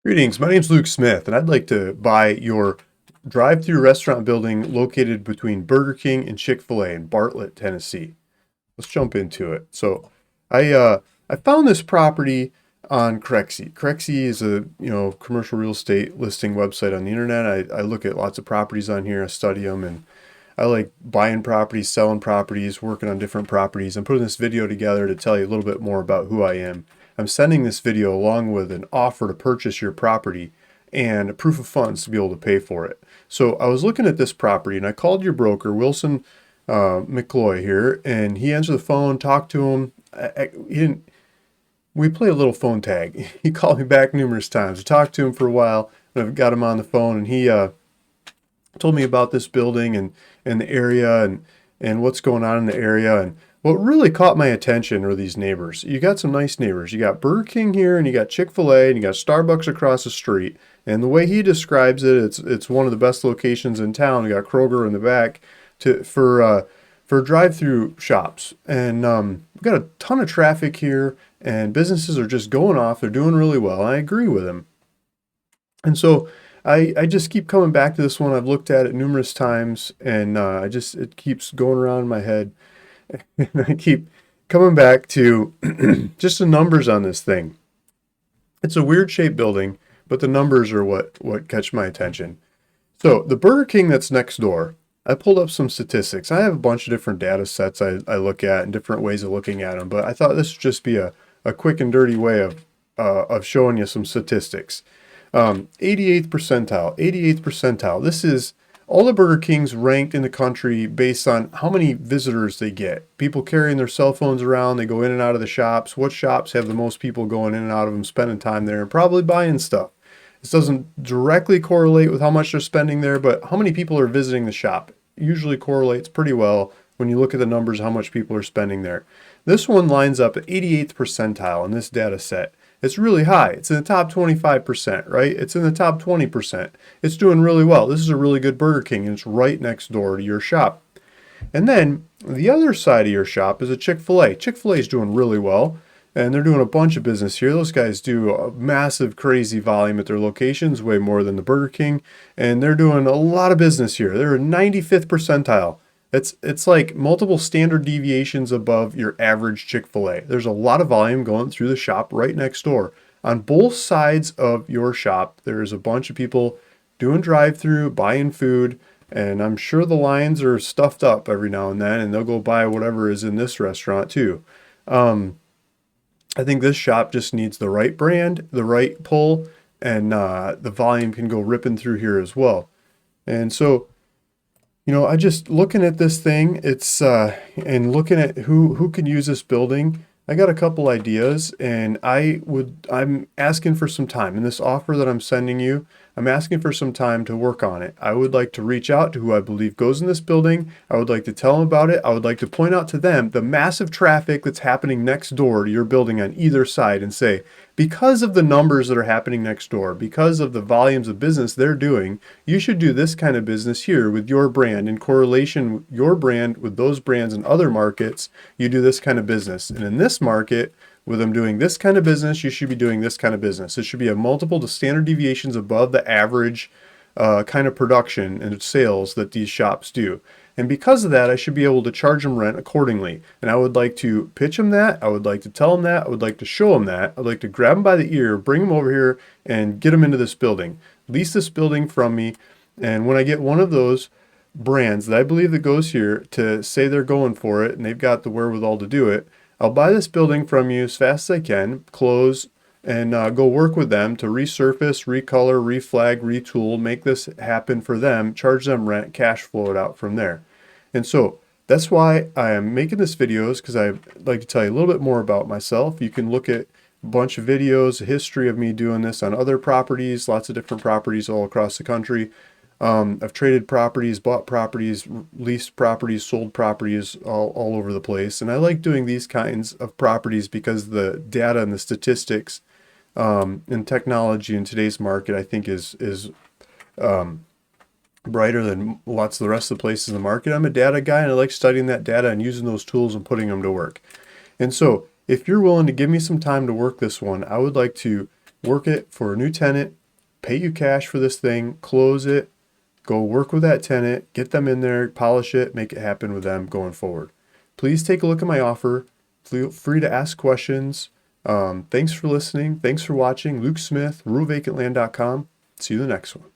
Greetings, my name's Luke Smith, and I'd like to buy your drive-through restaurant building located between Burger King and Chick-fil-A in Bartlett, Tennessee. Let's jump into it. I found this property on Crexy. Crexy is a commercial real estate listing website on the internet. I look at lots of properties on here, I study them, and I like buying properties, selling properties, working on different properties. I'm putting this video together to tell you a little bit more about who I am. I'm sending this video along with an offer to purchase your property and a proof of funds to be able to pay for it. So I was looking at this property and I called your broker, Wilson McCloy here, and he answered the phone, talked to him. He didn't, we play a little phone tag. He called me back numerous times. I talked to him for a while and I've got him on the phone, and he told me about this building and the area and what's going on in the area. And what really caught my attention are these neighbors. You got some nice neighbors. You got Burger King here, and you got Chick-fil-A, and you got Starbucks across the street. And the way he describes it, it's one of the best locations in town. You got Kroger in the back for drive-through shops. And we've got a ton of traffic here, and businesses are just going off. They're doing really well. I agree with him. And so I just keep coming back to this one. I've looked at it numerous times, and it keeps going around in my head. And I keep coming back to just the numbers on this thing. It's a weird shaped building, but the numbers are what catch my attention. So the Burger King that's next door, I pulled up some statistics. I have a bunch of different data sets I look at and different ways of looking at them, but I thought this would just be a quick and dirty way of showing you some statistics. 88th percentile, 88th percentile. This is all the Burger Kings ranked in the country based on how many visitors they get. People carrying their cell phones around, they go in and out of the shops. What shops have the most people going in and out of them, spending time there, and probably buying stuff? This doesn't directly correlate with how much they're spending there, but how many people are visiting the shop usually correlates pretty well when you look at the numbers, how much people are spending there. This one lines up at 88th percentile in this data set. It's really high. It's in the top 25%, right? It's in the top 20%. It's doing really well. This is a really good Burger King, and it's right next door to your shop. And then the other side of your shop is a Chick-fil-A. Chick-fil-A is doing really well, and they're doing a bunch of business here. Those guys do a massive, crazy volume at their locations, way more than the Burger King, and they're doing a lot of business here. They're 95th percentile. It's like multiple standard deviations above your average Chick-fil-A. There's a lot of volume going through the shop right next door. On both sides of your shop, there's a bunch of people doing drive-through, buying food, and I'm sure the lines are stuffed up every now and then, and they'll go buy whatever is in this restaurant too. I think this shop just needs the right brand, the right pull, and the volume can go ripping through here as well. And so, I just looking at this thing, and looking at who can use this building. I got a couple ideas, and I'm asking for some time. In this offer that I'm sending you, I'm asking for some time to work on it. I would like to reach out to who I believe goes in this building. I would like to tell them about it. I would like to point out to them the massive traffic that's happening next door to your building on either side, and say, because of the numbers that are happening next door, because of the volumes of business they're doing, you should do this kind of business here with your brand in correlation with your brand with those brands in other markets. You do this kind of business. And in this market, with them doing this kind of business, you should be doing this kind of business. It should be a multiple to standard deviations above the average kind of production and sales that these shops do. And because of that, I should be able to charge them rent accordingly. And I would like to pitch them that. I would like to tell them that. I would like to show them that. I'd like to grab them by the ear, bring them over here, and get them into this building. Lease this building from me. And when I get one of those brands that I believe that goes here to say they're going for it and they've got the wherewithal to do it, I'll buy this building from you as fast as I can, close, and go work with them to resurface, recolor, reflag, retool, make this happen for them, charge them rent, cash flow it out from there. And so that's why I am making this videos, because I'd like to tell you a little bit more about myself. You can look at a bunch of videos, a history of me doing this on other properties, lots of different properties all across the country. I've traded properties, bought properties, leased properties, sold properties all over the place. And I like doing these kinds of properties because the data and the statistics and technology in today's market, I think is brighter than lots of the rest of the places in the market. I'm a data guy, and I like studying that data and using those tools and putting them to work. And so if you're willing to give me some time to work this one, I would like to work it for a new tenant, pay you cash for this thing, close it, go work with that tenant, get them in there, polish it, make it happen with them going forward. Please take a look at my offer. Feel free to ask questions. Thanks for listening. Thanks for watching. Luke Smith, ruralvacantland.com. See you in the next one.